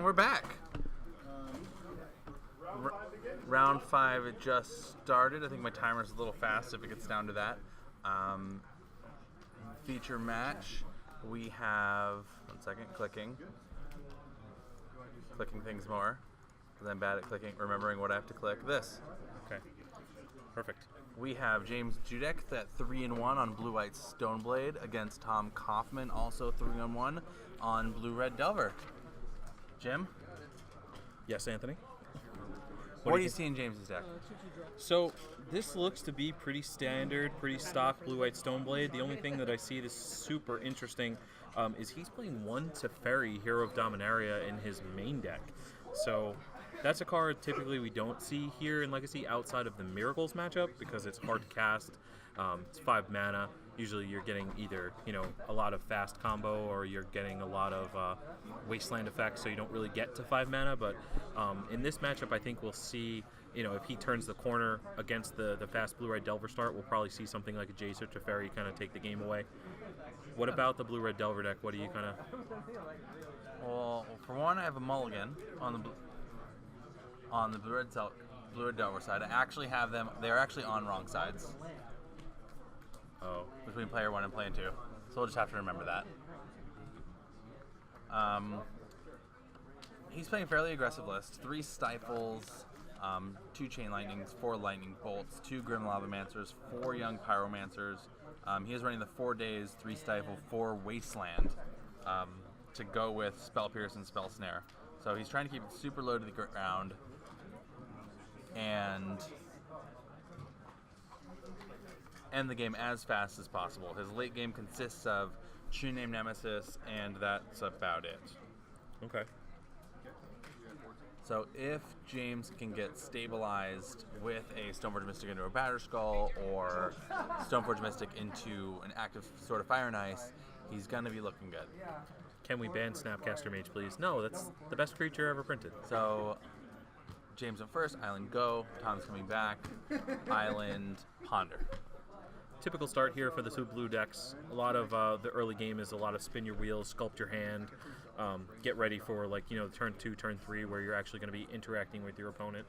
we're back. Round 5 it just started. I think my timer's a little fast if it gets down to that. Feature match. We have, one second, clicking things more. Because I'm bad at remembering what I have to click. This. Okay. Perfect. We have James Judek at 3-1 on Blue-White Stoneblade against Tom Kaufman, also 3-1 on Blue-Red Delver. Jim? Yes, Anthony? What do you see in James's deck? So this looks to be pretty standard, pretty stock Blue-White Stoneblade. The only thing that I see that's super interesting is he's playing 1 Teferi, Hero of Dominaria, in his main deck. So that's a card typically we don't see here in Legacy outside of the Miracles matchup because it's hard to cast. It's 5 mana. Usually you're getting either, a lot of fast combo or you're getting a lot of wasteland effects, so you don't really get to 5 mana. But in this matchup, I think we'll see, if he turns the corner against the fast Blue-Red Delver start, we'll probably see something like a Jace or Teferi kind of take the game away. What about the Blue-Red Delver deck? What do you kind of... Well, for one, I have a mulligan on the Blue-Red Delver side. I actually have them. They're actually on wrong sides. Oh. Between player 1 and player 2. So we'll just have to remember that. He's playing a fairly aggressive list. 3 Stifles, 2 Chain Lightnings, 4 Lightning Bolts, 2 Grim Lavamancers, 4 Young Pyromancers. He is running the 4 days, 3 Stifle, 4 Wasteland to go with Spell Pierce and Spell Snare. So he's trying to keep it super low to the ground and end the game as fast as possible. His late game consists of True Name Nemesis, and that's about it. Okay. So if James can get stabilized with a Stoneforge Mystic into a Batterskull or Stoneforge Mystic into an active Sword of Fire and Ice, he's going to be looking good. Can we ban Snapcaster Mage, please? No, that's the best creature ever printed. So James went first, Island go, Tom's coming back, Island ponder. Typical start here for the two blue decks. A lot of the early game is a lot of spin your wheels, sculpt your hand, get ready for turn 2, turn 3, where you're actually going to be interacting with your opponent.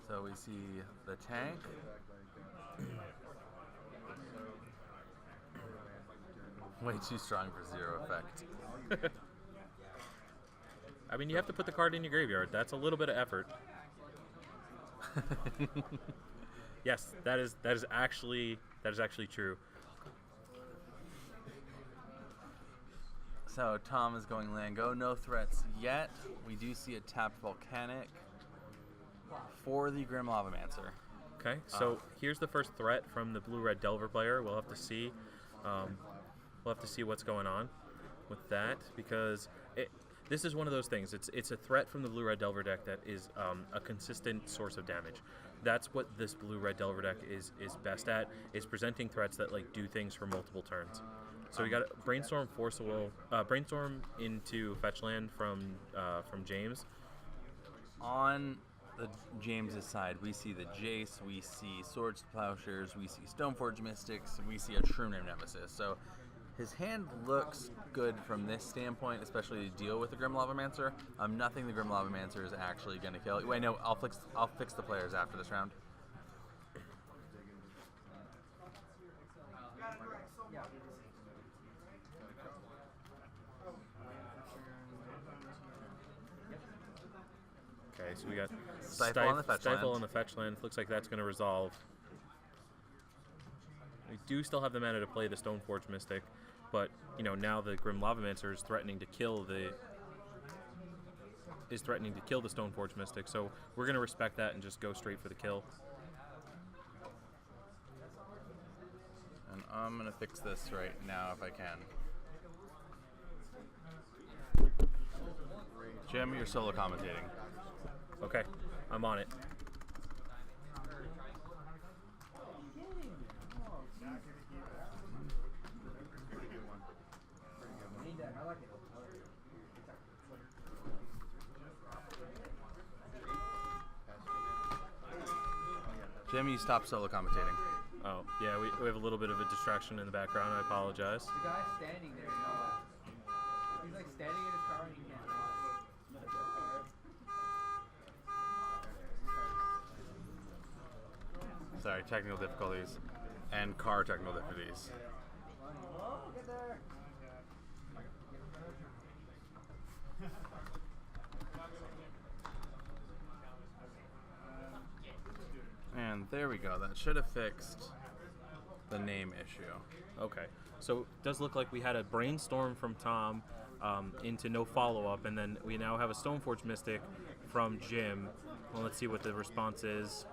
So we see the tank. Way too strong for 0 effect. I mean, you have to put the card in your graveyard. That's a little bit of effort. Yes, that is actually true. So Tom is going land go. No threats yet. We do see a tapped Volcanic for the Grim Lavamancer. Okay, so here's the first threat from the Blue-Red Delver player. We'll have to see. We'll have to see what's going on with that because this is one of those things. It's a threat from the Blue-Red Delver deck that is a consistent source of damage. That's what this Blue-Red Delver deck is best at, is presenting threats that do things for multiple turns. So we got Brainstorm Brainstorm into Fetchland from James. On the James's side, we see the Jace, we see Swords to Plowshares, we see Stoneforge Mystics, we see a True Name Nemesis. So his hand looks good from this standpoint, especially to deal with the Grim Lavamancer. Nothing the Grim Lavamancer is actually going to kill. Wait, no, I'll fix the players after this round. Okay, so we got Stifle on the fetch land. Looks like that's going to resolve. We do still have the mana to play the Stoneforge Mystic, but now the Grim Lavamancer is threatening to kill the Stoneforge Mystic. So we're going to respect that and just go straight for the kill. And I'm going to fix this right now if I can. Jim, you're solo commentating. Okay, I'm on it. Jim, you stop solo commentating. Oh, yeah, we have a little bit of a distraction in the background. I apologize. The guy's standing there, you know. He's like standing in his car and he can't run. Sorry, technical difficulties and car technical difficulties. Oh, get there. And there we go. That should have fixed the name issue. Okay, so it does look like we had a brainstorm from Tom into no follow-up, and then we now have a Stoneforge Mystic from Jim. Well, let's see what the response is.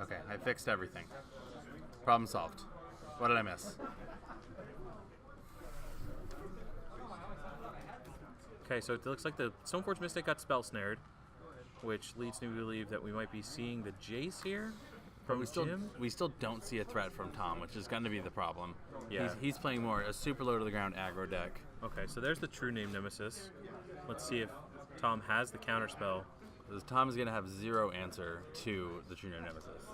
Okay, I fixed everything. Problem solved. What did I miss? Okay, so it looks like the Stoneforge Mystic got spell snared, which leads me to believe that we might be seeing the Jace here from Jim. We still don't see a threat from Tom, which is going to be the problem. Yeah. He's playing more a super low to the ground aggro deck. Okay, so there's the true name Nemesis. Let's see if Tom has the counterspell. Because Tom is going to have zero answer to the true name Nemesis.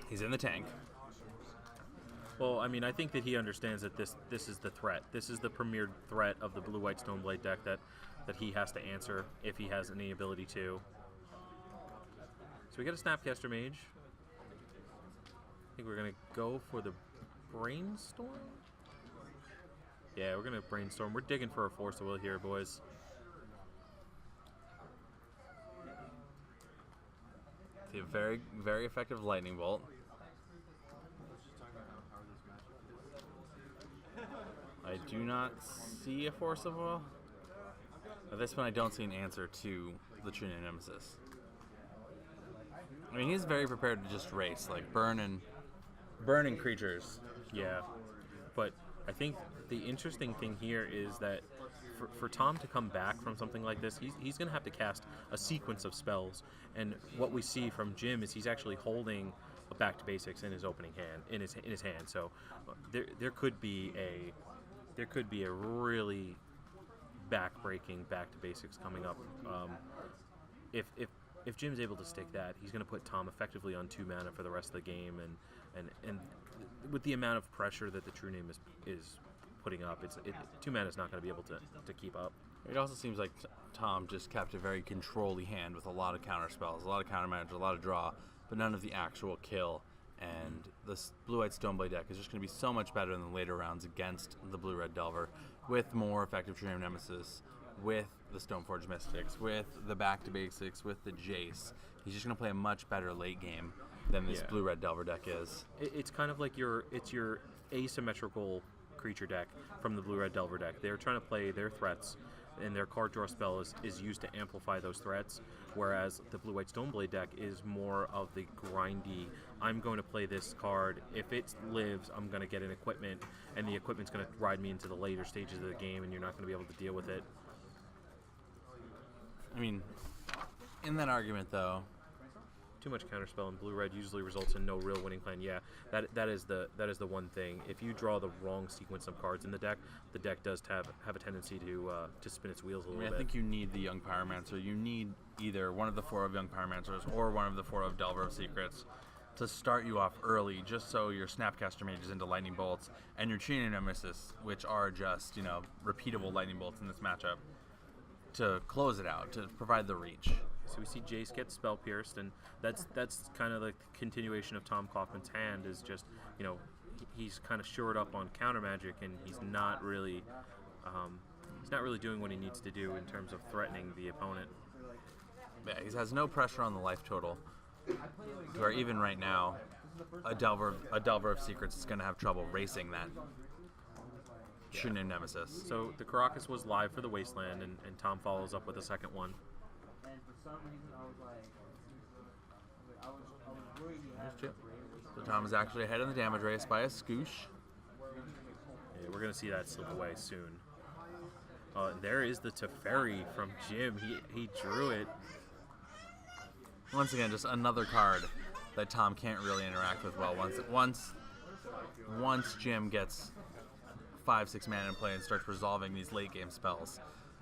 He's in the tank. Well, I mean, I think that he understands that this is the threat. This is the premier threat of the blue-white Stoneblade deck that he has to answer if he has any ability to. So we get a Snapcaster Mage. I think we're going to go for the Brainstorm. Yeah, we're going to Brainstorm. We're digging for a Force of Will here, boys. See a very, very effective Lightning Bolt. I do not see a Force of Will. At this point, I don't see an answer to the true name Nemesis. I mean, he's very prepared to just race, like burning creatures. Yeah, but I think the interesting thing here is that for Tom to come back from something like this, he's going to have to cast a sequence of spells. And what we see from Jim is he's actually holding a Back to Basics in his opening hand, in his hand. So there could be a really back-breaking Back to Basics coming up. If Jim's able to stick that, he's going to put Tom effectively on 2 mana for the rest of the game, and with the amount of pressure that the true name is putting up, 2 mana is not going to be able to keep up. It also seems like Tom just kept a very controlly hand with a lot of counter spells, a lot of counter manage, a lot of draw, but none of the actual kill. And this blue-white Stoneblade deck is just going to be so much better in the later rounds against the blue-red Delver, with more effective true name Nemesis, with the Stoneforge Mystics, with the Back to Basics, with the Jace. He's just going to play a much better late game than this blue-red Delver deck is. It's kind of like your asymmetrical creature deck from the blue-red Delver deck. They're trying to play their threats, and their card draw spell is used to amplify those threats, whereas the blue-white Stoneblade deck is more of the grindy, I'm going to play this card, if it lives, I'm going to get an equipment, and the equipment's going to ride me into the later stages of the game, and you're not going to be able to deal with it. I mean, in that argument, though, too much counterspell in blue-red usually results in no real winning plan. Yeah, that is the one thing. If you draw the wrong sequence of cards in the deck does have a tendency to spin its wheels a little bit. I think you need the Young Pyromancer. You need either one of the 4 of Young Pyromancers or one of the 4 of Delver of Secrets to start you off early, just so your Snapcaster Mages into Lightning Bolts and your True Name Nemesis, which are just, repeatable Lightning Bolts in this matchup, to close it out, to provide the reach. So we see Jace get spell pierced, and that's kind of the continuation of Tom Kaufman's hand. Is just he's kind of shored up on counter magic, and he's not really doing what he needs to do in terms of threatening the opponent. Yeah, he has no pressure on the life total. Where even right now, a Delver of Secrets is going to have trouble racing that True Name Nemesis. So the Caracas was live for the Wasteland, and Tom follows up with a second one. And for some reason, I was worried he had So Tom is actually ahead in the damage race by a scoosh. Yeah, we're going to see that slip away soon. There is the Teferi from Jim. He drew it. Once again, just another card that Tom can't really interact with well. Once Jim gets 5-6 mana in play and starts resolving these late game spells,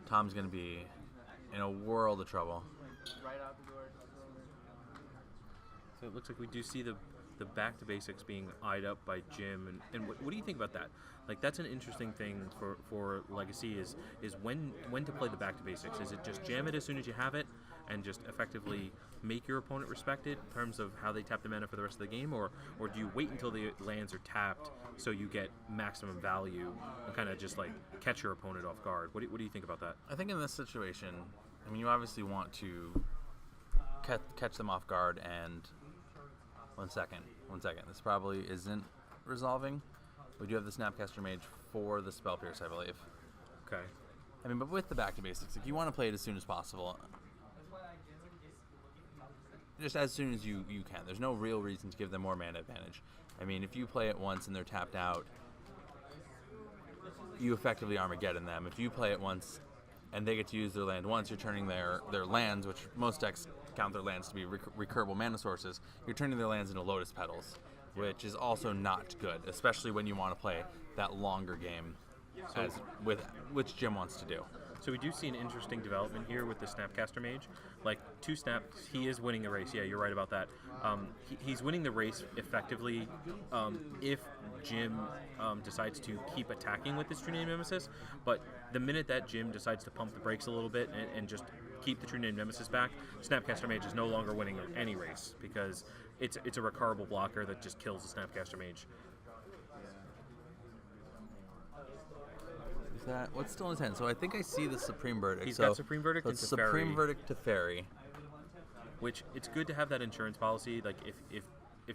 Tom's going to be in a world of trouble. Right out the door. So it looks like we do see the back to basics being eyed up by Jim, and what do you think about that? Like, that's an interesting thing for Legacy is when to play the back to basics. Is it just jam it as soon as you have it and just effectively make your opponent respect it in terms of how they tap the mana for the rest of the game, or do you wait until the lands are tapped so you get maximum value and kind of just like catch your opponent off guard? What do you think about that? I think in this situation, I mean, you obviously want to catch them off guard and... One second. This probably isn't resolving. We do have the Snapcaster Mage for the Spell Pierce, I believe. Okay. I mean, but with the back to basics, if you want to play it as soon as possible, just as soon as you can. There's no real reason to give them more mana advantage. I mean, if you play it once and they're tapped out, you effectively Armageddon them. If you play it once and they get to use their land once, you're turning their lands, which most decks count their lands to be recurable mana sources, you're turning their lands into Lotus Petals, which is also not good, especially when you want to play that longer game, which Jim wants to do. So we do see an interesting development here with the Snapcaster Mage. Like, 2 snaps, he is winning the race. Yeah, you're right about that. He's winning the race effectively if Jim decides to keep attacking with this True Name Nemesis. But the minute that Jim decides to pump the brakes a little bit and just keep the True Name Nemesis back, Snapcaster Mage is no longer winning any race because it's a recurable blocker that just kills the Snapcaster Mage. What's still in his hand? So I think I see the Supreme Verdict. He's got Supreme Verdict into Supreme Fairy. Verdict to Fairy. Which, it's good to have that insurance policy, like if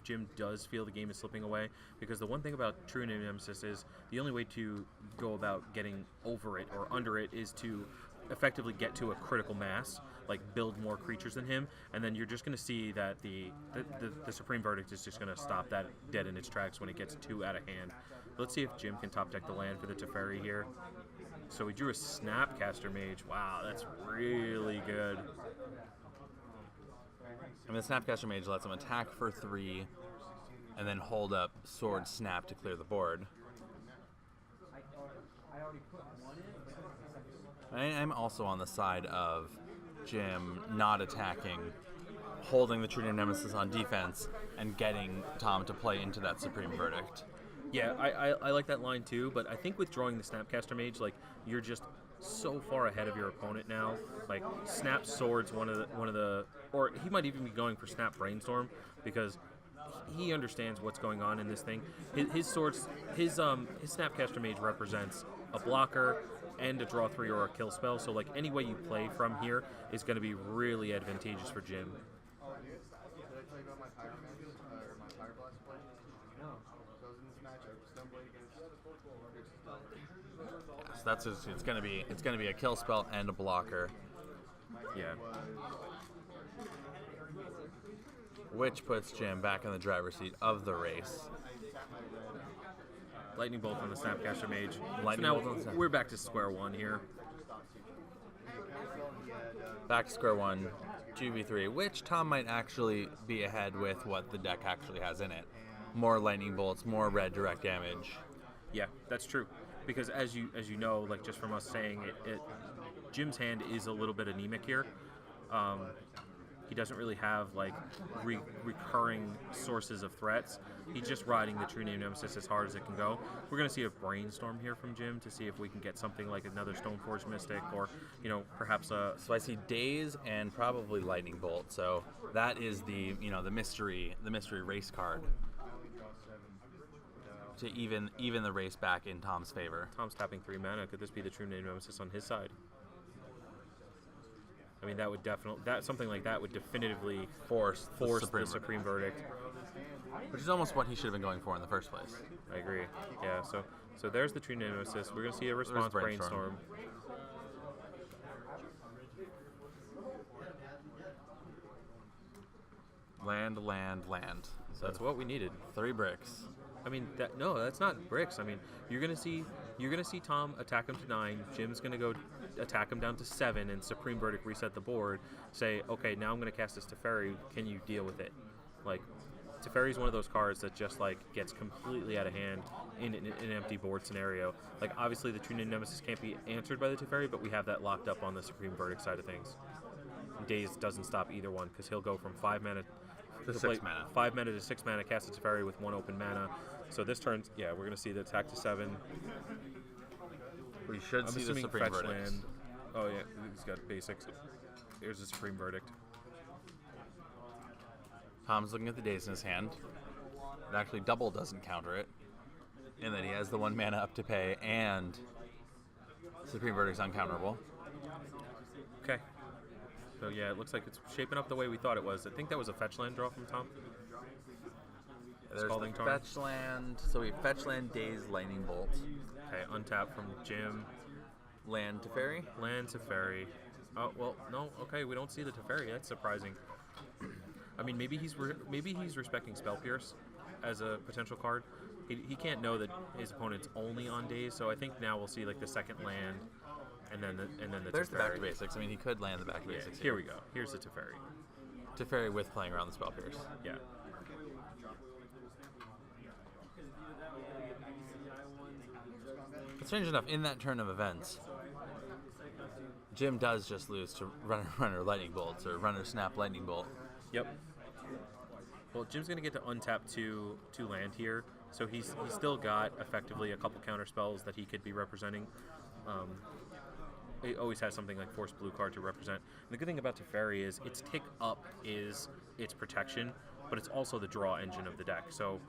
Jim does feel the game is slipping away, because the one thing about True Name Nemesis is the only way to go about getting over it or under it is to effectively get to a critical mass, like build more creatures than him, and then you're just going to see that the Supreme Verdict is just going to stop that dead in its tracks when it gets too out of hand. Let's see if Jim can top deck the land for the Teferi here. So we drew a Snapcaster Mage. Wow, that's really good. I mean, the Snapcaster Mage lets him attack for 3 and then hold up Sword Snap to clear the board. I'm also on the side of Jim not attacking, holding the True Name Nemesis on defense, and getting Tom to play into that Supreme Verdict. Yeah, I like that line too, but I think withdrawing the Snapcaster Mage, like, you're just so far ahead of your opponent now. Like, Snap Sword's one of the, or he might even be going for Snap Brainstorm because he understands what's going on in this thing. His Snapcaster Mage represents a blocker and a draw 3 or a kill spell. So like any way you play from here is going to be really advantageous for Jim. So it's gonna be a kill spell and a blocker. Yeah. Which puts Jim back in the driver's seat of the race. Lightning Bolt on the Snapcaster Mage. Lightning so Bolt on now the we're back to square one here. Back to square one, 2v3, which Tom might actually be ahead with what the deck actually has in it. More Lightning Bolts, more red direct damage. Yeah, that's true. Because as you know, like just from us saying it, Jim's hand is a little bit anemic here. He doesn't really have like recurring sources of threats. He's just riding the True Name Nemesis as hard as it can go. We're going to see a Brainstorm here from Jim to see if we can get something like another Stoneforge Mystic, or perhaps a. So I see Daze and probably Lightning Bolt. So that is the the mystery race card to even the race back in Tom's favor. Tom's tapping 3 mana. Could this be the True Name Nemesis on his side? I mean, that would something like that would definitively force the Supreme Verdict. Which is almost what he should have been going for in the first place. I agree. Yeah, so there's the True Name Nemesis. We're going to see a response Brainstorm. Land. So that's what we needed. 3 bricks. I mean, that's not bricks. I mean, you're gonna see Tom attack him to 9. Jim's gonna go attack him down to 7, and Supreme Verdict reset the board. Say, okay, now I'm gonna cast this Teferi. Can you deal with it? Like, Teferi's one of those cards that just like gets completely out of hand in an empty board scenario. Like obviously the True Name Nemesis can't be answered by the Teferi, but we have that locked up on the Supreme Verdict side of things. Daze doesn't stop either one because he'll go from 5 mana To 6 mana. 5 mana to 6 mana, cast a Teferi with 1 open mana. So this turn, yeah, we're gonna see the attack to 7. We should I'm see the assuming Supreme fetch Verdict. land. Oh yeah, he's got basics. Here's the Supreme Verdict. Tom's looking at the days in his hand. It actually double doesn't counter it. And then he has the 1 mana up to pay, and Supreme Verdict's uncounterable. Okay. So yeah, it looks like it's shaping up the way we thought it was. I think that was a fetch land draw from Tom. There's Scalding the Tarn. fetch land. So we fetch land, Daze, Lightning Bolt. Okay, untap from Jim. Land Teferi. Land Teferi. Oh well, no. Okay, we don't see the Teferi. That's surprising. I mean, maybe he's respecting Spell Pierce as a potential card. He can't know that his opponent's only on Daze, so I think now we'll see like the second land, and then the There's Teferi. the back to basics. I mean, he could land the back to Yeah, basics. here we go. Here's the Teferi. Teferi with playing around the Spell Pierce. Yeah. Strange enough, in that turn of events, Jim does just lose to runner Lightning Bolts or runner Snap Lightning Bolt. Yep. Well, Jim's gonna get to untap two land here, so he's still got effectively a couple counter spells that he could be representing. He always has something like Force Blue card to represent. And the good thing about Teferi is its tick up is its protection, but it's also the draw engine of the deck. So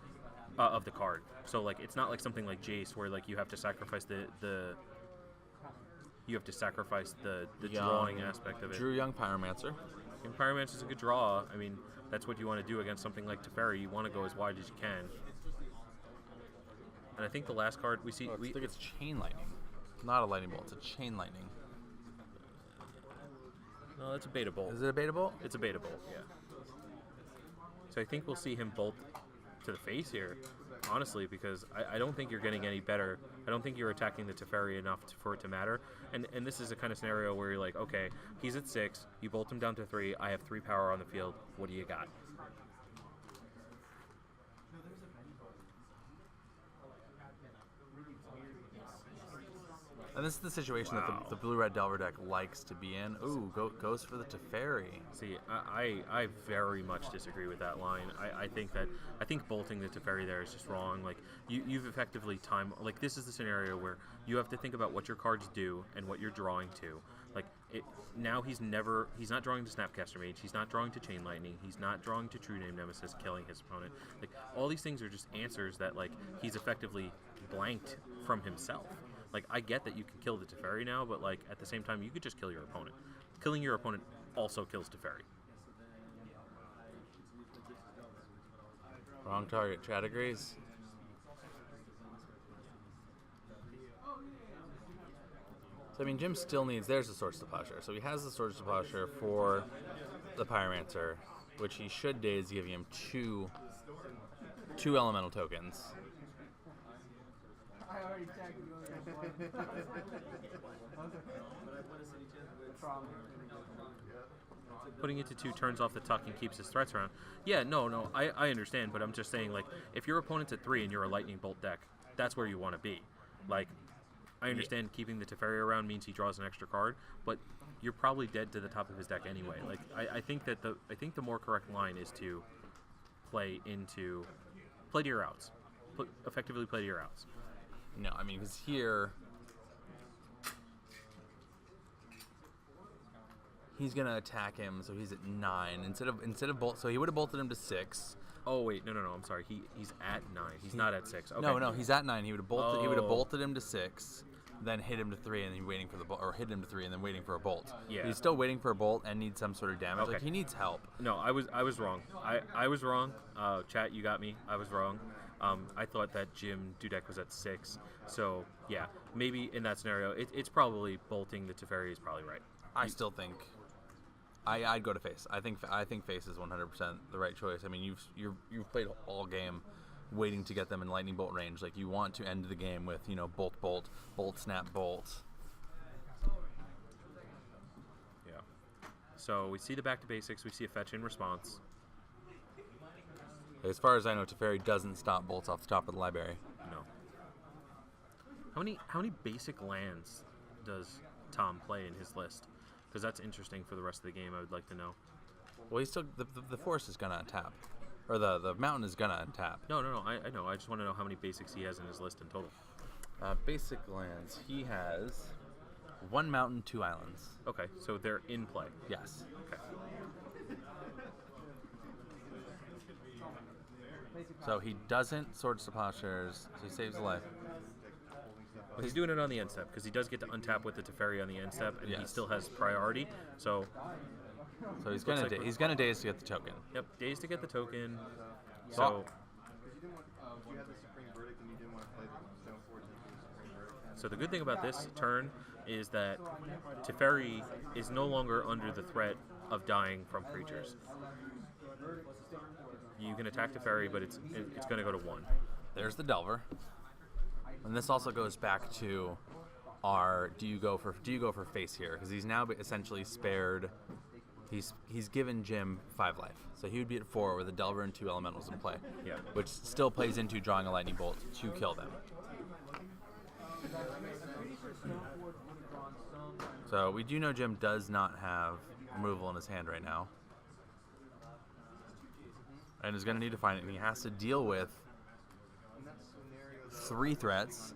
of the card. So like it's not like something like Jace where like you have to sacrifice the drawing aspect of it. Drew Young Pyromancer. And Pyromancer is a good draw. I mean, that's what you want to do against something like Teferi. You want to go as wide as you can. And I think the last card we see... I think it's Chain Lightning. Not a Lightning Bolt, it's a Chain Lightning. No, that's a Beta Bolt. Is it a Beta Bolt? It's a Beta Bolt, yeah. So I think we'll see him bolt to the face here, honestly, because I don't think you're getting any better. I don't think you're attacking the Teferi enough for it to matter. And this is a kind of scenario where you're like, okay, he's at 6, you bolt him down to 3, I have 3 power on the field, what do you got? And this is the situation that the blue-red Delver deck likes to be in. Ooh, goes for the Teferi. See, I very much disagree with that line. I think bolting the Teferi there is just wrong. Like you've effectively this is the scenario where you have to think about what your cards do and what you're drawing to. Like now he's not drawing to Snapcaster Mage, he's not drawing to Chain Lightning, he's not drawing to True Name Nemesis, killing his opponent. Like all these things are just answers that like he's effectively blanked from himself. Like, I get that you can kill the Teferi now, but, like, at the same time, you could just kill your opponent. Killing your opponent also kills Teferi. Wrong target. Chad agrees. So, I mean, Jim still needs... There's the Swords to Plowshare. So he has the Swords to Plowshare for the Pyromancer, which he should daze, giving him two elemental tokens. I already checked. Putting it to 2 turns off the tuck and keeps his threats around. Yeah, no, I understand, but I'm just saying, like, if your opponent's at 3 and you're a Lightning Bolt deck, that's where you want to be. Like, I understand keeping the Teferi around means he draws an extra card, but you're probably dead to the top of his deck anyway. Like, I think the more correct line is to play to your outs. Effectively play to your outs. No, I mean, because here he's gonna attack him, so he's at 9 instead of bolt. So he would have bolted him to 6. Oh wait, no, I'm sorry. He's at 9. He's not at 6. Okay. No, he's at 9. He would have bolted. He would have Oh. bolted him to 6, then hit him to 3, and then waiting for the bolt, or hit him to 3 and then waiting for a bolt. Yeah. He's still waiting for a bolt and needs some sort of damage. Okay. Like he needs help. No, I was wrong. I was wrong. Chat, you got me. I was wrong. I thought that Jim Dudek was at 6. So yeah, maybe in that scenario, it's probably bolting the Teferi is probably right. I still think I'd go to face. I think face is 100% the right choice. I mean, you've played all game waiting to get them in lightning bolt range. Like you want to end the game with bolt snap bolt. Yeah. So we see the back to basics. We see a fetch in response. As far as I know, Teferi doesn't stop bolts off the top of the library. No. How many basic lands does Tom play in his list? Because that's interesting for the rest of the game. I would like to know. Well, he's still the forest is gonna untap, or the mountain is gonna untap. No. I know. I just want to know how many basics he has in his list in total. Basic lands. He has 1 mountain, 2 islands. Okay, so they're in play. Yes. Okay. So he doesn't Swords to Plowshares, so he saves a life. Well, he's doing it on the end step because he does get to untap with the Teferi on the end step, and he Yes. still has priority. So He's gonna like he's gonna daze to get the token. yep, days to get the token. So- So the good thing about this turn is that Teferi is no longer under the threat of dying from creatures. You can attack Teferi, but it's going to go to 1. There's the Delver, and this also goes back to our do you go for face here, because he's now essentially spared. He's given Jim 5 life, so he would be at 4 with a Delver and 2 elementals in play. Yeah. Which still plays into drawing a lightning bolt to kill them. So we do know Jim does not have removal in his hand right now, and is going to need to find it. And he has to deal with 3 threats.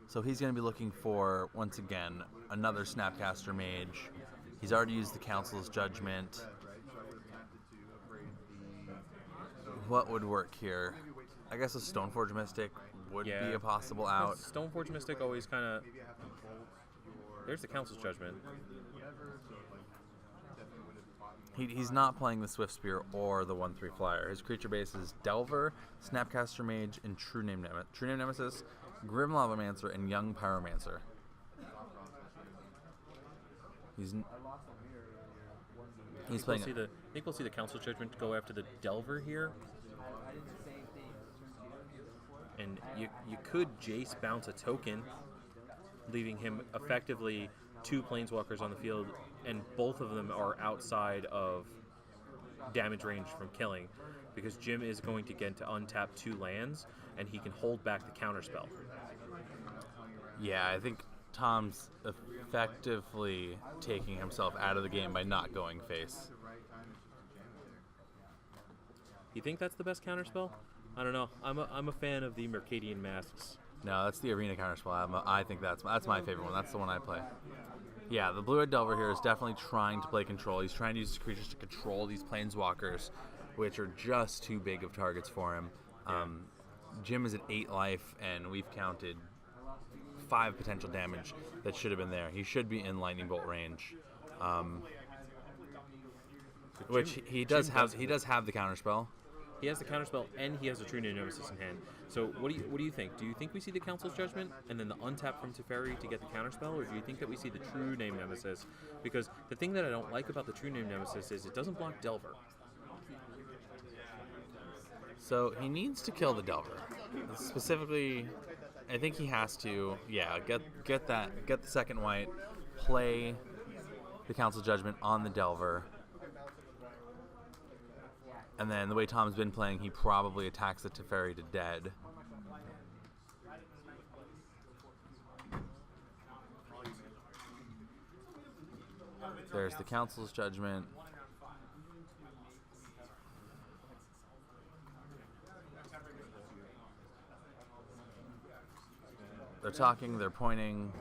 So he's going to be looking for, once again, another Snapcaster Mage. He's already used the Council's Judgment. What would work here? I guess a Stoneforge Mystic would be a possible out. Stoneforge Mystic always kind of... There's the Council's Judgment. He's not playing the Swift Spear or the 1/3 flyer. His creature base is Delver, Snapcaster Mage, and True Name Nemesis, Grim Lavamancer, and Young Pyromancer. He's playing. I think we'll see the Council's Judgment go after the Delver here. And you could Jace bounce a token, leaving him effectively 2 Planeswalkers on the field, and both of them are outside of damage range from killing, because Jim is going to get to untap 2 lands, and he can hold back the counterspell. Yeah, I think Tom's effectively taking himself out of the game by not going face. You think that's the best counterspell? I don't know. I'm a fan of the Mercadian Masks. No, that's the Arena counterspell. I think that's my favorite one. That's the one I play. Yeah, the Blue-Eyed Delver here is definitely trying to play control. He's trying to use his creatures to control these Planeswalkers, which are just too big of targets for him. Jim is at 8 life, and we've counted 5 potential damage that should have been there. He should be in lightning bolt range, which he does have. He does have the counterspell. He has the counterspell, and he has a True Name Nemesis in hand. So what do you think? Do you think we see the Council's Judgment and then the untap from Teferi to get the counterspell, or do you think that we see the True Name Nemesis? Because the thing that I don't like about the True Name Nemesis is it doesn't block Delver. So he needs to kill the Delver. Specifically, I think he has to. Yeah, get the second white, play the Council Judgment on the Delver. And then the way Tom's been playing, he probably attacks the Teferi to dead. There's the Council's Judgment. They're talking, they're pointing.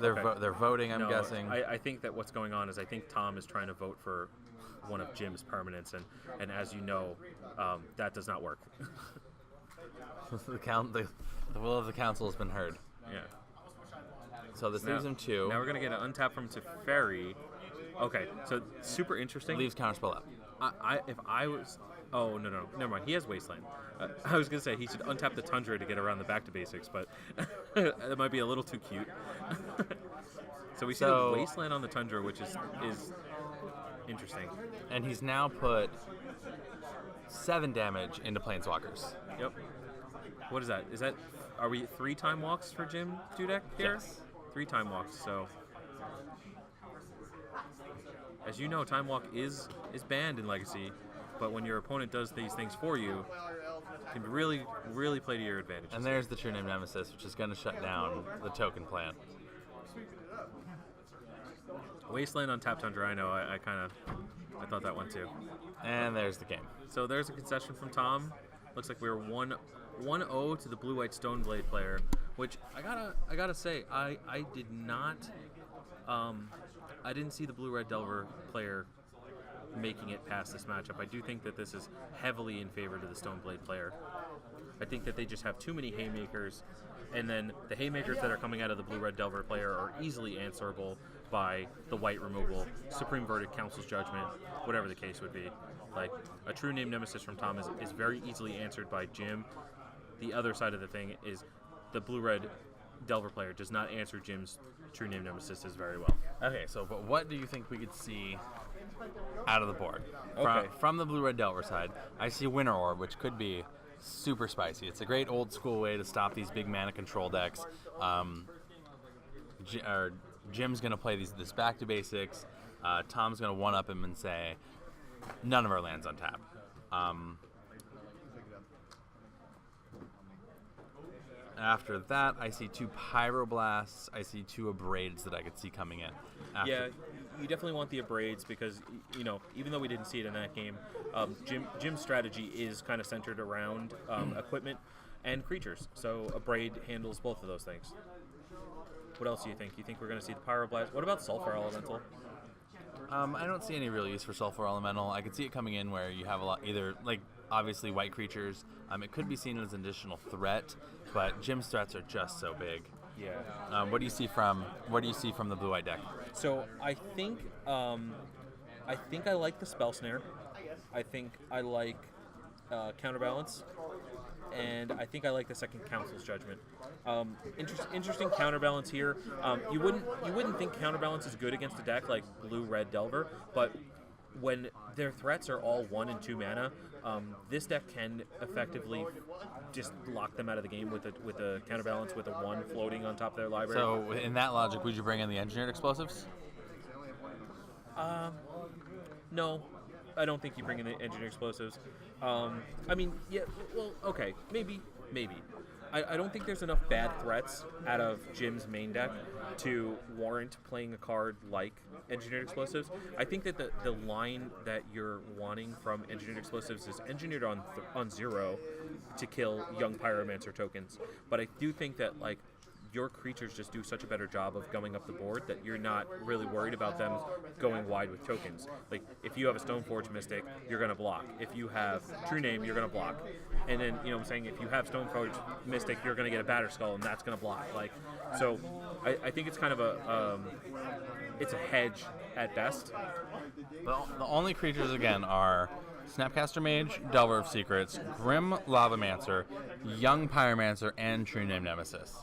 They're voting, I'm guessing. I think that what's going on is I think Tom is trying to vote for one of Jim's permanents, and as you know, that does not work. The will of the council has been heard. Yeah. So this leaves him 2. Now we're going to get an untap from Teferi. Okay, so super interesting. Leaves counterspell up. If I was... Oh, no, never mind. He has Wasteland. I was going to say he should untap the Tundra to get around the back to basics, but it might be a little too cute. So we see the Wasteland on the Tundra, which is interesting. And he's now put 7 damage into Planeswalkers. Yep. What is that? Are we 3 time walks for Jim Dudek here? Yes. 3 time walks, so... as you know, Time Walk is banned in Legacy, but when your opponent does these things for you, it can really, really play to your advantage. And there's the True Name Nemesis, which is going to shut down the token plant. Wasteland on Tap Tundra, I know, I thought that one too. And there's the game. So there's a concession from Tom. Looks like we were 1-0 to the Blue-White Stoneblade player, which I gotta say, I did not, I didn't see the Blue-Red Delver player making it past this matchup. I do think that this is heavily in favor to the Stoneblade player. I think that they just have too many haymakers, and then the haymakers that are coming out of the Blue-Red Delver player are easily answerable by the white removal, Supreme Verdict, Council's Judgment, whatever the case would be. Like, a True Name Nemesis from Tom is very easily answered by Jim. The other side of the thing is the Blue-Red Delver player does not answer Jim's True Name Nemesis very well. Okay, so but what do you think we could see out of the board? Okay. From the Blue-Red Delver side, I see Winter Orb, which could be super spicy. It's a great old school way to stop these big mana control decks. Jim's going to play this back to basics. Tom's going to one-up him and say, none of our lands on tap. After that, I see 2 Pyroblasts. I see 2 Abrades that I could see coming in. Yeah, you definitely want the Abrades because, you know, even though we didn't see it in that game, Jim's strategy is kind of centered around equipment and creatures. So Abrade handles both of those things. What else do you think? You think we're going to see the Pyroblast? What about Sulfur Elemental? I don't see any real use for Sulfur Elemental. I could see it coming in where you have a lot, either, like, obviously white creatures. It could be seen as an additional threat, but Jim's threats are just so big. Yeah. What do you see from the blue-white deck? So I think I like the Spell Snare. I think I like Counterbalance, and I think I like the second Council's Judgment. Interesting counterbalance here. You wouldn't think counterbalance is good against a deck like Blue-Red Delver, but when their threats are all 1 and 2 mana, this deck can effectively just lock them out of the game with a counterbalance with a 1 floating on top of their library. So in that logic, would you bring in the Engineered Explosives? No, I don't think you bring in the Engineered Explosives. I mean, yeah, well, okay, maybe. I don't think there's enough bad threats out of Jim's main deck to warrant playing a card like Engineered Explosives. I think that the line that you're wanting from Engineered Explosives is engineered on 0 to kill young Pyromancer tokens. But I do think that, like, your creatures just do such a better job of going up the board that you're not really worried about them going wide with tokens. Like, if you have a Stoneforge Mystic, you're going to block. If you have True Name, you're going to block. And then, you know what I'm saying, if you have Stoneforge Mystic, you're going to get a Batterskull, and that's going to block. Like, so I think it's kind of it's a hedge at best. The only creatures, again, are Snapcaster Mage, Delver of Secrets, Grim Lavamancer, Young Pyromancer, and True Name Nemesis.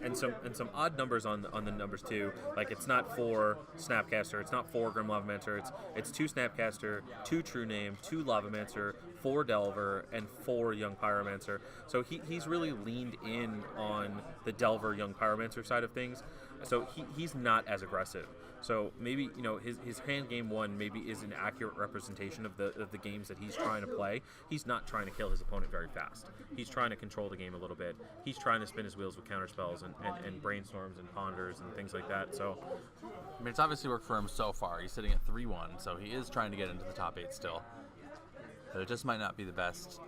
And some odd numbers on the numbers too. Like, it's not 4 Snapcaster, it's not 4 Grim Lavamancer, it's 2 Snapcaster, 2 True Name, 2 Lavamancer, 4 Delver, and 4 Young Pyromancer. So he's really leaned in on the Delver Young Pyromancer side of things. So he's not as aggressive. So maybe, you know, his hand game 1 maybe is an accurate representation of the games that he's trying to play. He's not trying to kill his opponent very fast. He's trying to control the game a little bit. He's trying to spin his wheels with counterspells and brainstorms and ponders and things like that. So, I mean, it's obviously worked for him so far. He's sitting at 3-1, so he is trying to get into the top 8 still. But it just might not be the best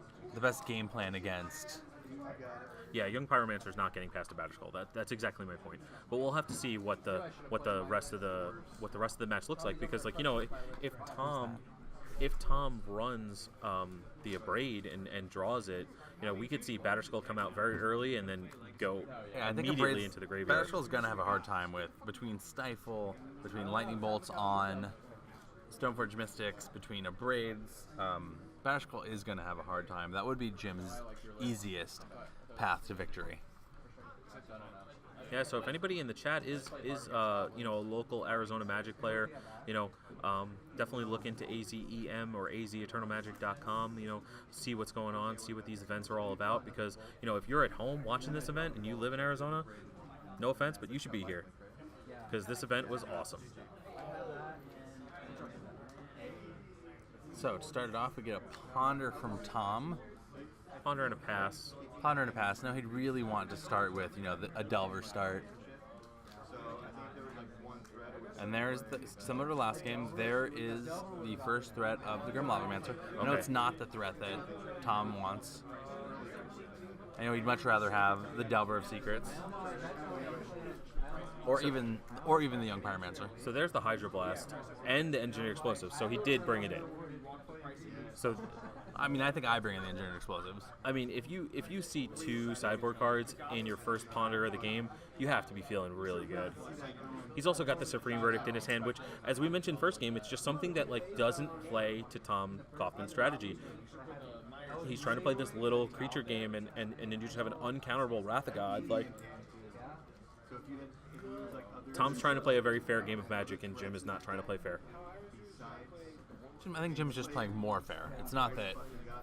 game plan against. Yeah, Young Pyromancer is not getting past a Batterskull. That's exactly my point. But we'll have to see what the rest of the match looks like, because, like, you know, if Tom runs the Abrade and draws it, you know, we could see Batterskull come out very early and then go immediately into the graveyard. Batterskull's going to have a hard time between Stifle, between Lightning Bolts on Stoneforge Mystics, between Abrades. Batterskull is going to have a hard time. That would be Jim's easiest path to victory. Yeah, so if anybody in the chat is you know, a local Arizona Magic player, you know, definitely look into AZEM or AZEternalmagic.com, you know, see what's going on, see what these events are all about, because, you know, if you're at home watching this event and you live in Arizona, no offense, but you should be here, because this event was awesome. So to start it off, we get a ponder from Tom. Ponder and a pass. Ponder and a pass. Now he'd really want to start with, a Delver start. And there's similar to last game. There is the first threat of the Grim Lavamancer. I know it's not the threat that Tom wants. I know he'd much rather have the Delver of Secrets, or even the Young Pyromancer. So there's the Hydro Blast and the Engineer Explosives. So he did bring it in. So, I mean, I think I bring in the Engineer Explosives. I mean, if you see 2 sideboard cards in your first ponder of the game, you have to be feeling really good. He's also got the Supreme Verdict in his hand, which, as we mentioned first game, it's just something that doesn't play to Tom Kaufman's strategy. He's trying to play this little creature game, and then you just have an uncounterable Wrath of God. Tom's trying to play a very fair game of Magic, and Jim is not trying to play fair. I think Jim's just playing more fair. It's not that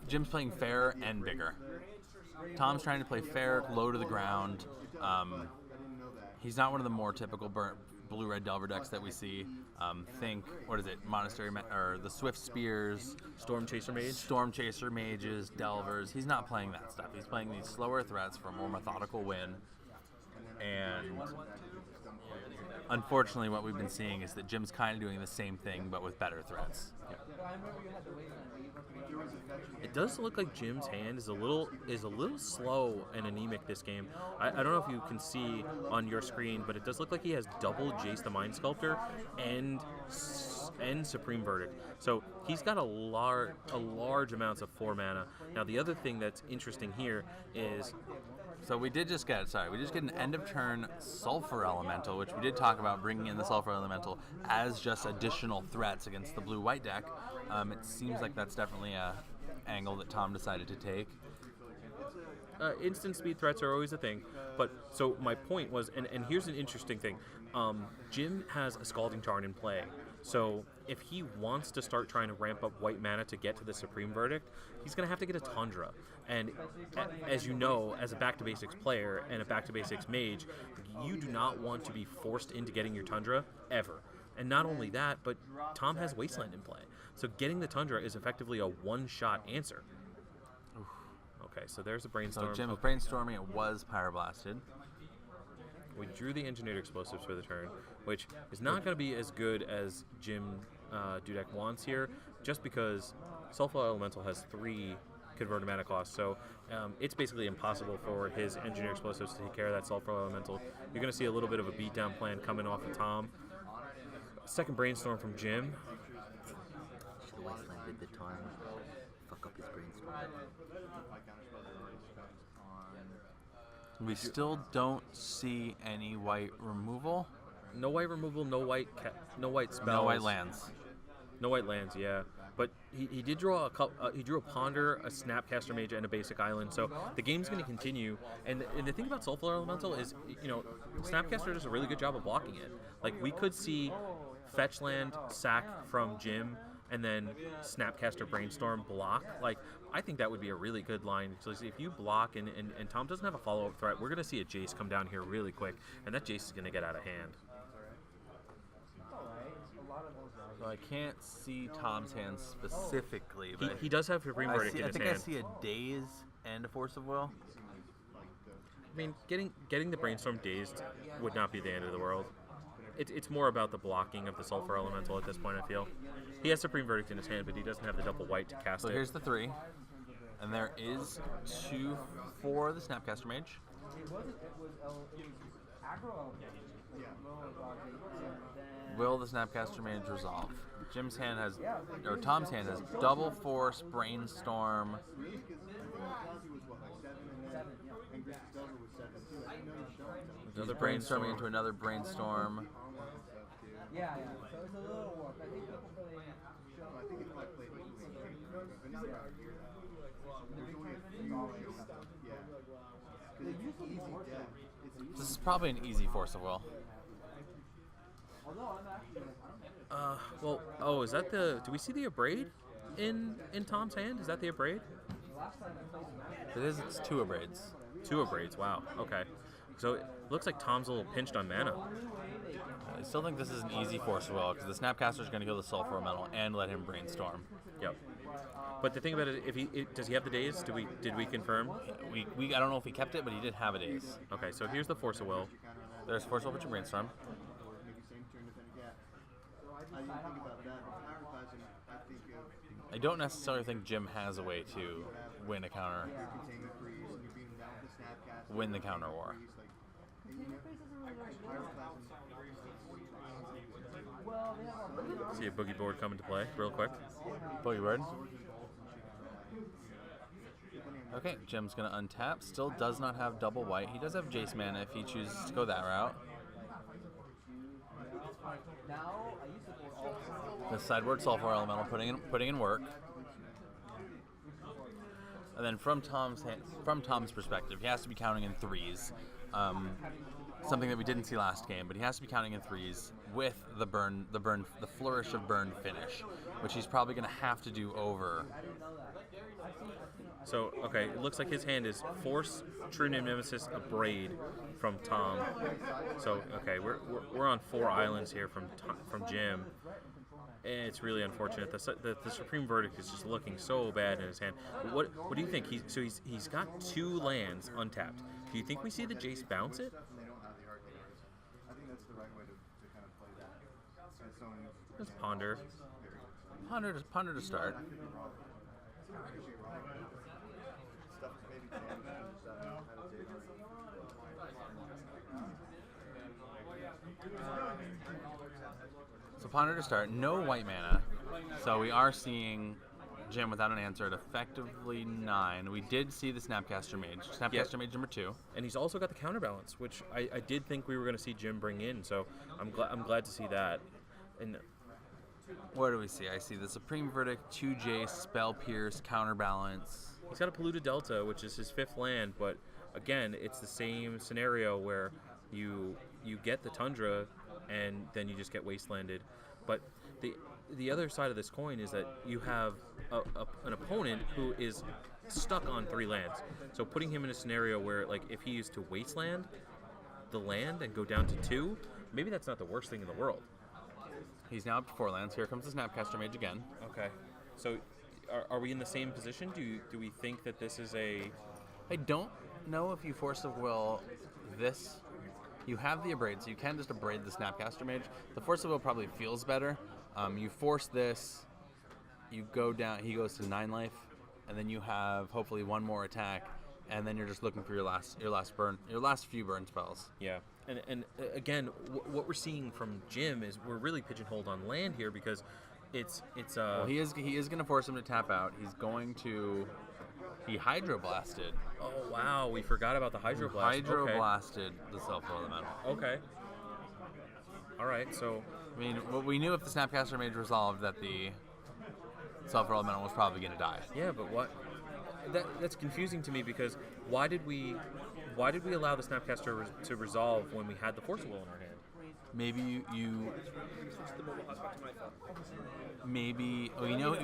Jim's playing fair and bigger. Tom's trying to play fair, low to the ground. He's not one of the more typical blue-red Delver decks that we see. Think, Monastery, or the Swift Spears, Storm Chaser Mage? Storm Chaser Mages, Delvers. He's not playing that stuff. He's playing these slower threats for a more methodical win. And unfortunately, what we've been seeing is that Jim's kind of doing the same thing, but with better threats. Yeah. It does look like Jim's hand is a little slow and anemic this game. I don't know if you can see on your screen, but it does look like he has double Jace the Mind Sculptor and Supreme Verdict. So he's got a large amounts of 4 mana. Now the other thing that's interesting here is, so we just get an end of turn Sulfur Elemental, which we did talk about bringing in the Sulfur Elemental as just additional threats against the blue-white deck. It seems like that's definitely a angle that Tom decided to take. Instant speed threats are always a thing, but so my point was, and here's an interesting thing. Jim has a Scalding Tarn in play, so if he wants to start trying to ramp up white mana to get to the Supreme Verdict, he's going to have to get a Tundra. And as you know, as a back-to-basics player and a back-to-basics mage, you do not want to be forced into getting your Tundra, ever. And not only that, but Tom has Wasteland in play. So getting the Tundra is effectively a one-shot answer. Oof. Okay, so there's a Brainstorm. So Jim is brainstorming. It was Pyroblasted. We drew the Engineered Explosives for the turn, which is not going to be as good as Jim Dudek wants here, just because Sulfur Elemental has 3 converted mana costs, so it's basically impossible for his Engineered Explosives to take care of that Sulfur Elemental. You're going to see a little bit of a beatdown plan coming off of Tom. Second Brainstorm from Jim. Should have Wastelanded the Tarn. Fuck up his Brainstorm. We still don't see any white removal. No white removal, no white spells. No white lands. No white lands, yeah. But he did draw he drew a Ponder, a Snapcaster Mage, and a basic island. So the game's going to continue. And the thing about Sulfur Elemental is, Snapcaster does a really good job of blocking it. We could see fetch land, sack from Jim, and then Snapcaster Brainstorm block. I think that would be a really good line. So if you block and Tom doesn't have a follow-up threat, we're going to see a Jace come down here really quick, and that Jace is going to get out of hand. So I can't see Tom's hand specifically, but he does have Supreme Verdict in his hand. I see a Daze and a Force of Will. I mean, getting the Brainstorm dazed would not be the end of the world. It's more about the blocking of the Sulfur Elemental at this point, I feel. He has Supreme Verdict in his hand, but he doesn't have the double white to cast it. So here's the 3. And there is 2 for the Snapcaster Mage. Will the Snapcaster Mage resolve? Tom's hand has double Force, Brainstorm. He's brainstorming into another Brainstorm. Yeah. So it's a little work. I think people This is probably an easy Force of Will. Is that the? Do we see the Abrade in Tom's hand? Is that the Abrade? It is. It's 2 Abrades. 2 Abrades. Wow. Okay. So it looks like Tom's a little pinched on mana. I still think this is an easy Force of Will because the Snapcaster is going to kill the Sulfur Elemental and let him Brainstorm. Yep. But the thing about it, does he have the daze? Did we confirm? I don't know if he kept it, but he did have a daze. Okay, so here's the Force of Will. There's Force of Will, which Brainstorm. I don't necessarily think Jim has a way to win a counter, win the counter war. See a boogie board come into play real quick. Boogie board. Okay, Jim's going to untap. Still does not have double white. He does have Jace mana if he chooses to go that route. The sideboard Sulfur Elemental putting in work. And then from Tom's perspective, he has to be counting in threes. Something that we didn't see last game, but he has to be counting in threes with the flourish of burn finish, which he's probably going to have to do over. So, okay, it looks like his hand is Force, True Name Nemesis, Abrade from Tom. So, okay, we're on 4 islands here from Jim. And it's really unfortunate. The Supreme Verdict is just looking so bad in his hand. What do you think? He's got 2 lands untapped. Do you think we see the Jace bounce it? Let's ponder. Ponder to start. So ponder to start. No white mana. So we are seeing Jim without an answer at effectively 9. We did see the Snapcaster Mage. Snapcaster Mage number 2. And he's also got the counterbalance, which I did think we were going to see Jim bring in. So I'm glad to see that. And what do we see? I see the Supreme Verdict, 2 Jace, Spell Pierce, Counterbalance. He's got a Polluted Delta, which is his 5th land, but again, it's the same scenario where you get the Tundra and then you just get wastelanded. But the other side of this coin is that you have an opponent who is stuck on 3 lands. So putting him in a scenario where, like, if he used to wasteland the land and go down to 2, maybe that's not the worst thing in the world. He's now up to 4 lands. Here comes the Snapcaster Mage again. Okay. So are we in the same position? Do we think that this is a... I don't know if you Force of Will this. You have the Abrade, so you can just Abrade the Snapcaster Mage. The Force of Will probably feels better. You force this, you go down, he goes to 9 life, and then you have hopefully 1 more attack, and then you're just looking for your last few burn spells. Yeah. And again, what we're seeing from Jim is we're really pigeonholed on land here because it's well, he is going to force him to tap out. He Hydroblasted. Oh wow, we forgot about the Hydroblast. Hydroblasted the Sulfur Elemental. Okay. All right, so I mean, we knew if the Snapcaster Mage resolved that the Sulfur Elemental was probably going to die. Yeah, but what? That's confusing to me because why did we allow the Snapcaster to resolve when we had the Force of Will in our hand? Maybe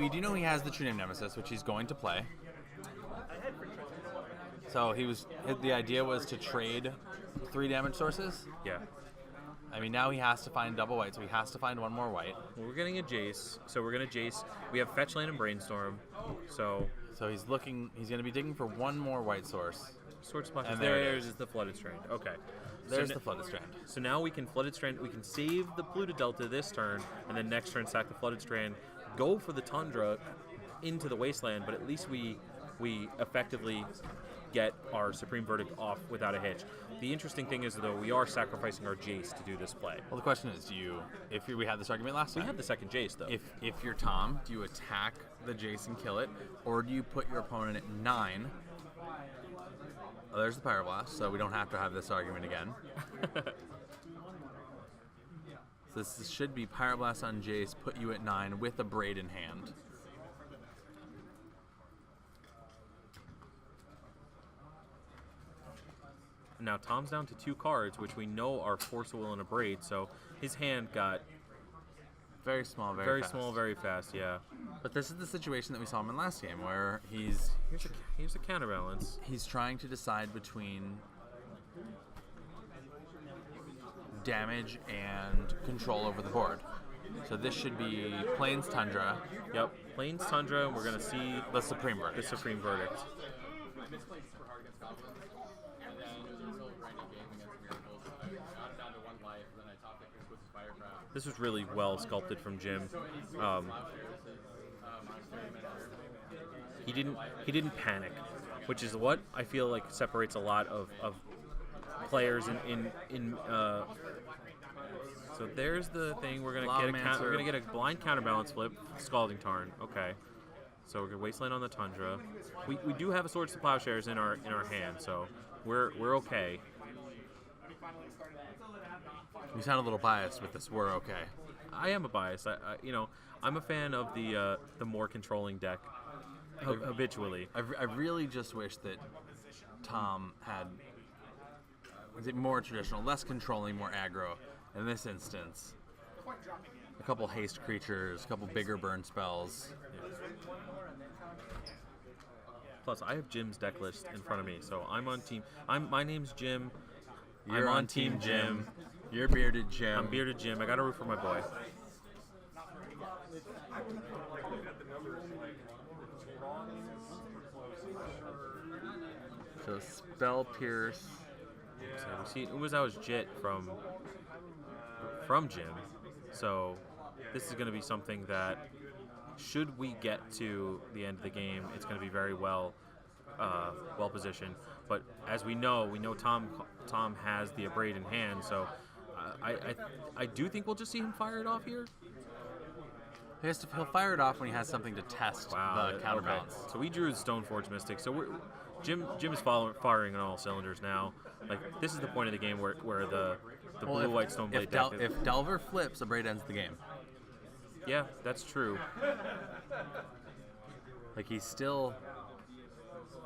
we do know he has the True Name Nemesis, which he's going to play. So the idea was to trade 3 damage sources. Yeah. I mean, now he has to find double white, so he has to find 1 more white. Well, we're getting a Jace, so we're gonna Jace. We have Fetch Land and Brainstorm, so he's going to be digging for 1 more white source. Sword Splash. And there's the Flooded Strand. Okay. There's the Flooded Strand. So now we can Flooded Strand. We can save the Polluted Delta this turn, and then next turn sack the Flooded Strand. Go for the Tundra into the Wasteland, but at least we effectively get our Supreme Verdict off without a hitch. The interesting thing is, though, we are sacrificing our Jace to do this play. Well, the question is, we had this argument last time. We had the second Jace, though. If you're Tom, do you attack the Jace and kill it, or do you put your opponent at 9? Oh, there's the Pyroblast, so we don't have to have this argument again. So this should be Pyroblast on Jace, put you at 9 with a Braid in hand. Now Tom's down to 2 cards, which we know are Force of Will and a Braid, so his hand got very small, very fast. small, very fast. Yeah. But this is the situation that we saw him in last game, where here's a counterbalance. He's trying to decide between damage and control over the board. So this should be Plains Tundra, Yep. Plains Tundra, and we're going to see the Supreme the Verdict. Supreme Verdict. This was really well sculpted from Jim. He didn't panic, which is what I feel like separates a lot of players in so there's the thing. We're gonna get a blind counterbalance flip, Scalding Tarn. Okay, so we're gonna Wasteland on the Tundra. We do have a Swords to Plowshares in our hand, so we're okay. You sound a little biased with this. We're okay. I am a bias. I'm a fan of the more controlling deck habitually. I really just wish that Tom had more traditional, less controlling, more aggro. In this instance, a couple haste creatures, a couple bigger burn spells. Plus, I have Jim's deck list in front of me, so I'm on team. My name's Jim. You're I'm on Team Jim. You're Bearded Jim. I'm Bearded Jim. I got to root for my boy. So Spell Pierce. So we see Umezawa's Jit from Jim. So this is going to be something that, should we get to the end of the game, it's going to be very well positioned. But as we know Tom has the Abrade in hand, so I do think we'll just see him fire it off here. He'll fire it off when he has something to test the counterbalance. Okay. So we drew the Stoneforge Mystic. So Jim is firing on all cylinders now. Like, this is the point of the game where the blue-white Stoneblade deck. If Delver flips, Abrade ends the game. Yeah, that's true. Like, he's still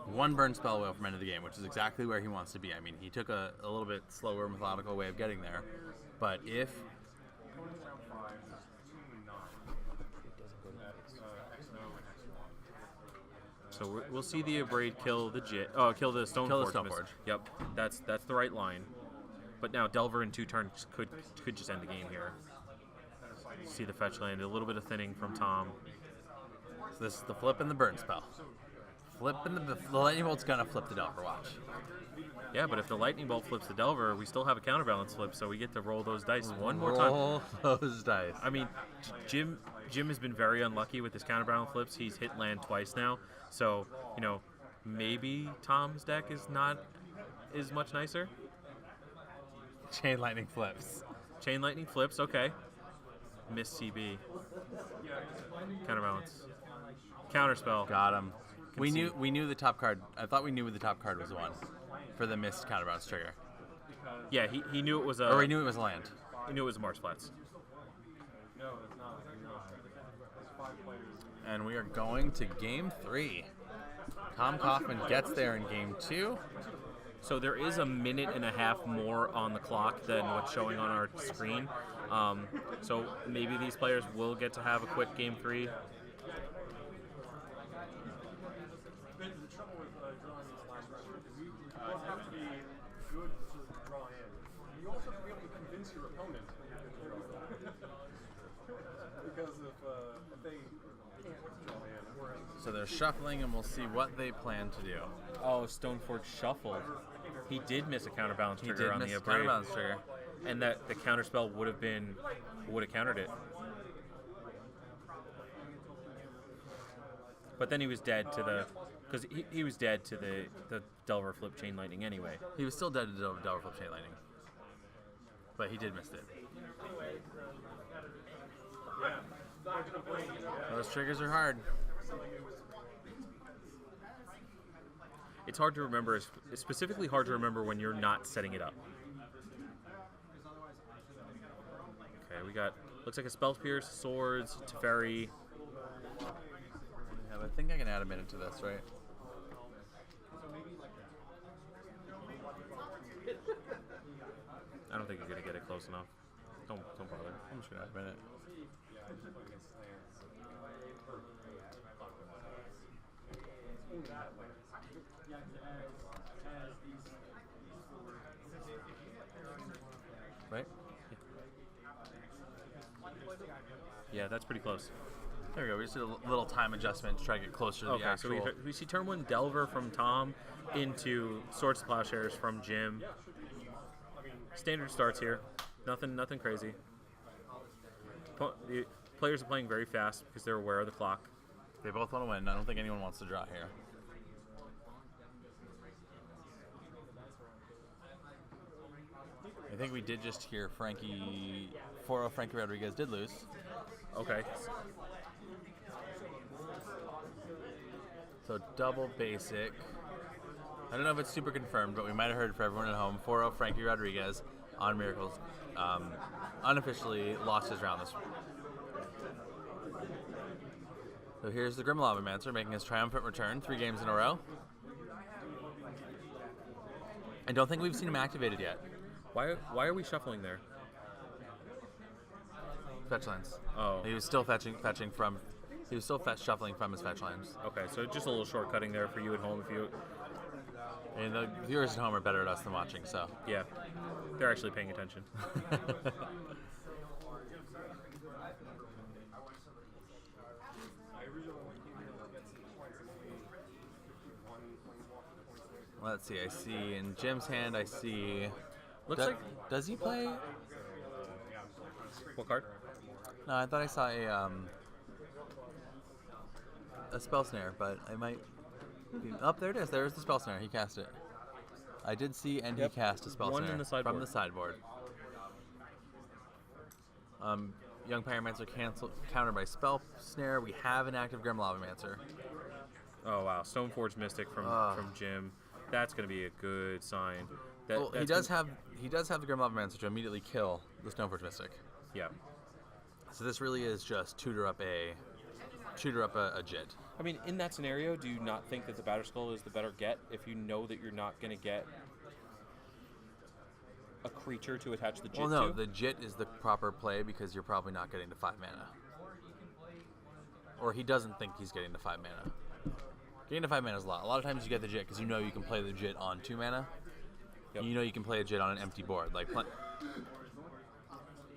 one burn spell away from end of the game, which is exactly where he wants to be. I mean, he took a little bit slower, methodical way of getting there, but if so, we'll see the Abrade kill the Stoneforge. Yep, that's the right line. But now Delver in 2 turns could just end the game here. See the fetch land, a little bit of thinning from Tom. So this is the flip and the burn spell. The lightning bolt's gonna flip the Delver. Watch. Yeah, but if the lightning bolt flips the Delver, we still have a counterbalance flip, so we get to roll those dice one more time. Roll those dice. I mean, Jim has been very unlucky with his counterbalance flips. He's hit land twice now, so maybe Tom's deck is much nicer. Chain lightning flips. Chain lightning flips. Okay. Miss CB. Counterbalance. Counterspell. Got him. We knew the top card. I thought we knew the top card was the one for the missed counterbalance trigger. Yeah, he knew it was a. Or he knew it was a land. He knew it was Marsh Flats. And we are going to game 3. Tom Kaufman gets there in game 2. So there is a minute and a half more on the clock than what's showing on our screen. So maybe these players will get to have a quick game 3. The trouble with drawing these last rounds is you have to be good to draw in. You also have to be able to convince your opponent to draw in. Because if they draw in, So they're shuffling, and we'll see what they plan to do. Oh, Stoneforge shuffled. He did miss a counterbalance He trigger did on miss the a Abrade. counterbalance trigger. And that the counterspell would have countered it. But then he was dead to the, because he was dead to the Delver flip chain lightning anyway. He was still dead to Delver flip chain lightning, but he did miss it. Those triggers are hard. It's hard to remember. It's specifically hard to remember when you're not setting it up. Okay, we got, looks like a Spell Pierce, Swords, Teferi. I think I can add a minute to this, right? I don't think you're gonna get it close enough. Don't bother. I'm just gonna add a minute. Okay, Right? Yeah, that's pretty close. There we go. We just did a little time adjustment to try to get closer to the Okay, actual. so we see turn 1 Delver from Tom into Swords to Plowshares from Jim. Standard starts here. Nothing crazy. The players are playing very fast because they're aware of the clock. They both want to win. I don't think anyone wants to draw here. I think we did just hear Frankie 4-0 Frankie Rodriguez did lose. Okay. So double basic. I don't know if it's super confirmed, but we might have heard for everyone at home. 4-0 Frankie Rodriguez on Miracles. Unofficially lost his round this week. So here's the Grim Lavamancer making his triumphant return 3 games in a row. I don't think we've seen him activated yet. Why are we shuffling there? Fetch lands. Oh. He was still shuffling from his fetch lands. Okay, so just a little shortcutting there for you at home if you... And the viewers at home are better at us than watching, so. Yeah, they're actually paying attention. Let's see, I see in Jim's hand, I see... Does he play? What card? No, I thought I saw a spell snare, but I might... there it is. There's the spell snare. He cast it. I did see, and he cast a spell One snare in the sideboard. from the sideboard. Young Pyromancer countered by spell snare. We have an active Grim Lavamancer. Oh wow, Stoneforge Mystic from Jim. That's going to be a good sign. He does have the Grim Lavamancer to immediately kill the Stoneforge Mystic. Yeah. So this really is just tutor up a Jit. I mean, in that scenario, do you not think that the Batterskull is the better get if you know that you're not going to get a creature to attach the Jit Well, no, to? the Jit is the proper play because you're probably not getting to 5 mana. Or he doesn't think he's getting to 5 mana. Getting to 5 mana is a lot. A lot of times you get the Jit because you know you can play the Jit on 2 mana. Yep. You know you can play a Jit on an empty board.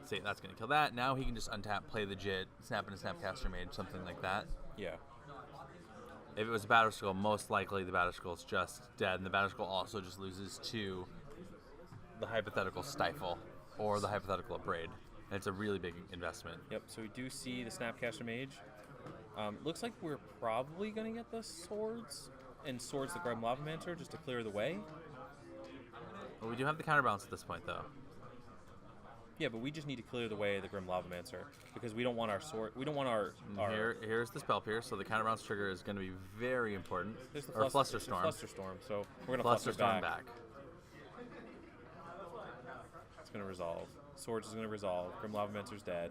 See, that's going to kill that. Now he can just untap, play the Jit, snap in a Snapcaster Mage, something like that. Yeah. If it was a Batterskull, most likely the Batterskull's just dead, and the Batterskull also just loses to the hypothetical Stifle or the hypothetical Abrade. And it's a really big investment. Yep, so we do see the Snapcaster Mage. Looks like we're probably going to get the Swords, and Swords the Grim Lavamancer just to clear the way. Well, we do have the counterbalance at this point, though. Yeah, but we just need to clear the way of the Grim Lavamancer because we don't want our sword. We don't want our. Here's the Spell Pierce, so the counterbalance trigger is going to be very important. There's the Flusterstorm. Flusterstorm. So we're going to Flusterstorm back. It's going to resolve. Swords is going to resolve. Grim Lavamancer's dead.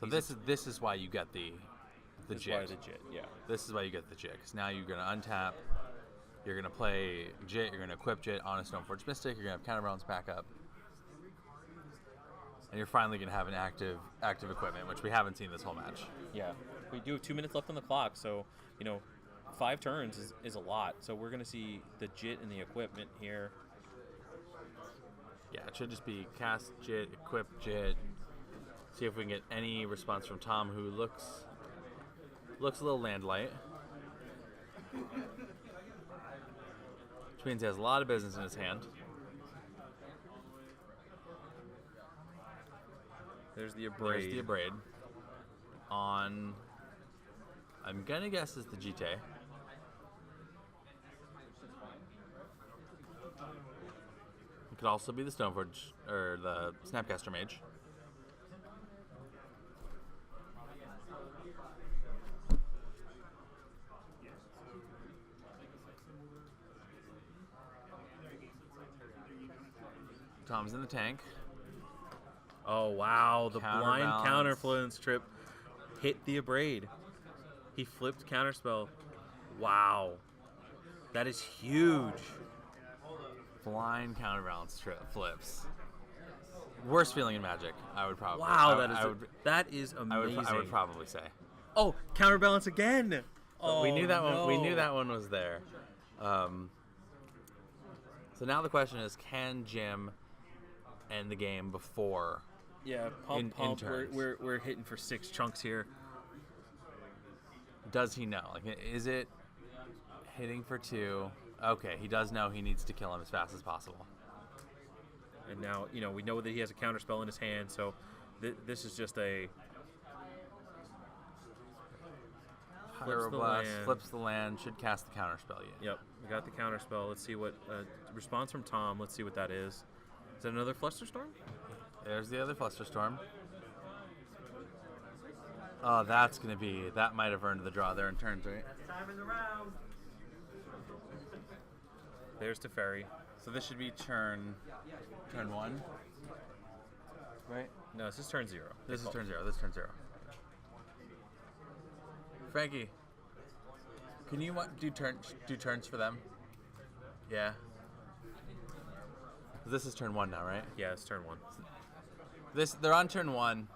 So this is why you get the This Jit. is why the Jit. Yeah. This is why you get the Jit, because now you're going to untap. You're going to play Jit. You're going to equip Jit on a Stoneforge Mystic. You're going to have counterbalance backup. And you're finally going to have an active equipment, which we haven't seen this whole match. Yeah. We do have 2 minutes left on the clock, so, 5 turns is a lot. So we're going to see the Jit and the equipment here. Yeah, it should just be cast Jit, equip Jit. See if we can get any response from Tom, who looks a little land light. Which means he has a lot of business in his hand. There's the Abrade. There's the Abrade. On, I'm going to guess is the GT. It could also be the Stoneforge, or the Snapcaster Mage. Tom's in the tank. Oh, wow. The blind Counterbalance. counterfluence trip hit the Abrade. He flipped counterspell. Wow. That is huge. Blind counterbalance flips. Worst feeling in Magic, I would probably. Wow, that is amazing. I would probably say. Oh, counterbalance again. Oh, We knew that no. one. We knew that one was there. So now the question is, can Jim end the game before Yeah, in pump. turns. We're hitting for 6 chunks here. Does he know? Like, is it hitting for 2? Okay, he does know he needs to kill him as fast as possible. And now, we know that he has a counterspell in his hand, so this is just a Pyroblast flips the land, should cast the counterspell. Yeah. Yep, we got the counterspell. Let's see what response from Tom. Let's see what that is. Is that another Flusterstorm? There's the other Flusterstorm. Oh, that might have earned the draw there in turns, right? Time in the round. There's Teferi. So this should be turn 1, right? No, this is turn 0. This is turn 0. This is turn 0. Frankie, can you do turns for them? Yeah. This is turn 1 now, right? Yeah, it's turn 1. They're on turn 1.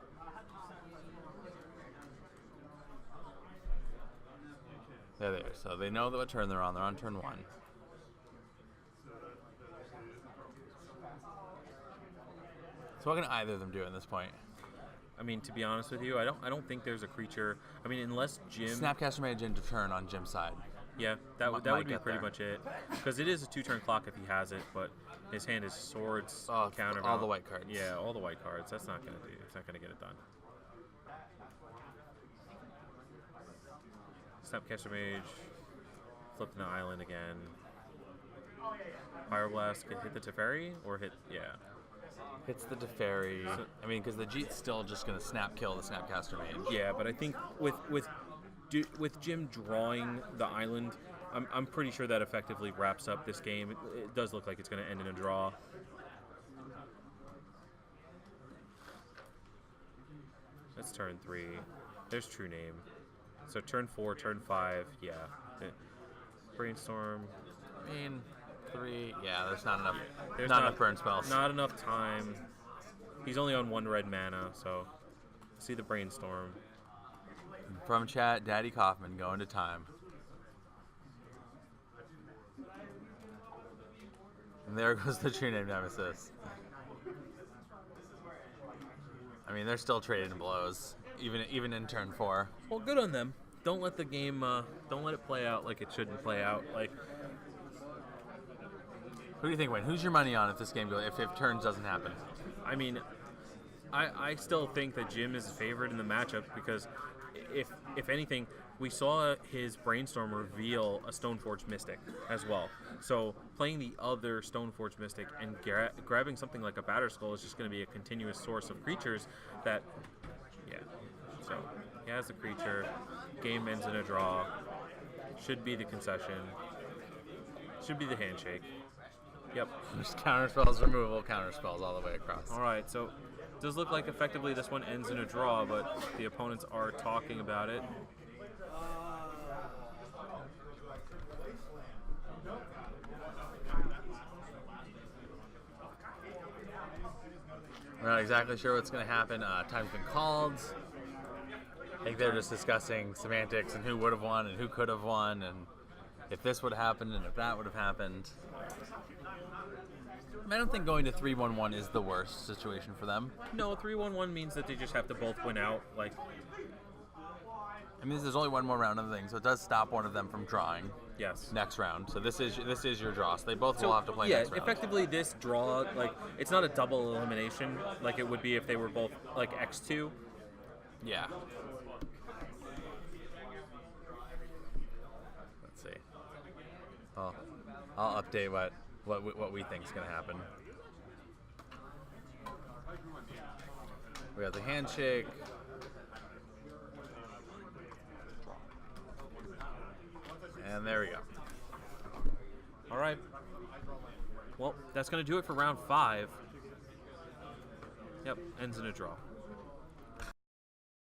There they are. So they know what turn they're on. They're on turn 1. So what can either of them do at this point? I mean, to be honest with you, I don't think there's a creature. I mean, unless Jim. Snapcaster Mage into turn on Jim's side. Yeah, that would be get pretty there. much it. Because it is a 2-turn clock if he has it, but his hand is swords, counter. All the white cards. Yeah, all the white cards. That's not gonna do. It's not gonna get it done. Snapcaster Mage, flip the island again. Pyroblast, hit the Teferi or hit Hits the Teferi. I mean, because the Jeet's still just going to kill the Snapcaster Mage. Yeah, but I think with Jim drawing the island, I'm pretty sure that effectively wraps up this game. It does look like it's going to end in a draw. That's turn 3. There's True Name. So turn 4, turn 5, yeah. Brainstorm. I mean, 3. Yeah, there's not enough. There's not enough burn spells. Not enough time. He's only on 1 red mana, so see the Brainstorm. From chat, Daddy Kaufman going to time. And there goes the True Name Nemesis. I mean, they're still trading blows, even in turn 4. Well, good on them. Don't let the game, don't let it play out like it shouldn't play out. Like, who do you think win? Who's your money on if this game goes? If turns doesn't happen? I mean, I still think that Jim is favored in the matchup because if anything, we saw his Brainstorm reveal a Stoneforge Mystic as well. So playing the other Stoneforge Mystic and grabbing something like a Batterskull is just going to be a continuous source of creatures that, yeah. So he has the creature. Game ends in a draw. Should be the concession. Should be the handshake. Yep. Just counterspells, removal, counterspells all the way across. All right, so it does look like effectively this one ends in a draw, but the opponents are talking about it. We're not exactly sure what's going to happen. Time's been called. I think they're just discussing semantics and who would have won and who could have won and if this would have happened and if that would have happened. I don't think going to 3-1-1 is the worst situation for them. No, 3-1-1 means that they just have to both win out. Like, I mean, there's only one more round of the thing, so it does stop one of them from drawing. yes. Next round. So this is your draw. So they both will have to play next round. Effectively this draw, like, it's not a double elimination like it would be if they were both like X2. Yeah. Let's see. I'll update what we think is going to happen. We got the handshake. And there we go. All right. Well, that's going to do it for round 5. Yep, ends in a draw.